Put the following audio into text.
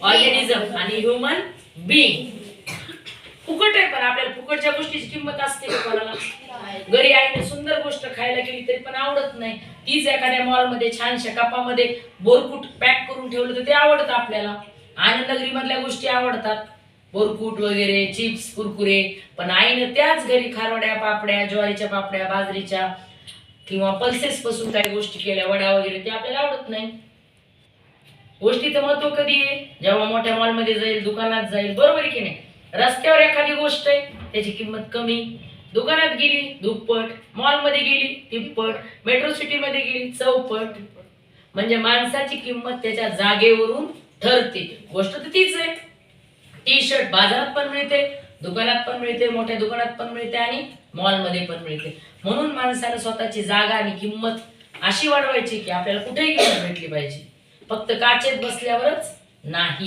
Organism आणि human being. फुकट आहे पण आपल्याला फुकटच्या गोष्टीची किंमत असते का कोणाला? घरी आईने सुंदर गोष्ट खायला केली तरी पण आवडत नाही. तीच एखाद्या मॉलमध्ये छानशा कपामध्ये बोरकुट पॅक करून ठेवलं तर ते आवडतं आपल्याला. आनंदनगरी मधल्या गोष्टी आवडतात, बोरकुट वगैरे, चिप्स, कुरकुरे. पण आईनं त्याच घरी खारवड्या, पापड्या, ज्वारीच्या पापड्या, बाजरीच्या किंवा पल्सेस पासून काही गोष्टी केल्या, वडा वगैरे, ते आपल्याला आवडत नाही. गोष्टीचं महत्व कधी आहे? जेव्हा मोठ्या मॉलमध्ये जाईल, दुकानात जाईल, बरोबर आहे की नाही? रस्त्यावर एखादी गोष्ट आहे त्याची किंमत कमी, दुकानात गेली दुप्पट, मॉलमध्ये गेली तिप्पट, मेट्रो सिटी मध्ये गेली चौपट. म्हणजे माणसाची किंमत त्याच्या जागेवरून ठरते. गोष्ट तर तीच आहे. टी शर्ट बाजारात पण मिळते, दुकानात पण मिळते, मोठ्या दुकानात पण मिळते आणि मॉलमध्ये पण मिळते. म्हणून माणसाने स्वतःची जागा आणि किंमत अशी वाढवायची की आपल्याला कुठेही किंमत भेटली पाहिजे, फक्त काचेत बसल्यावरच नाही.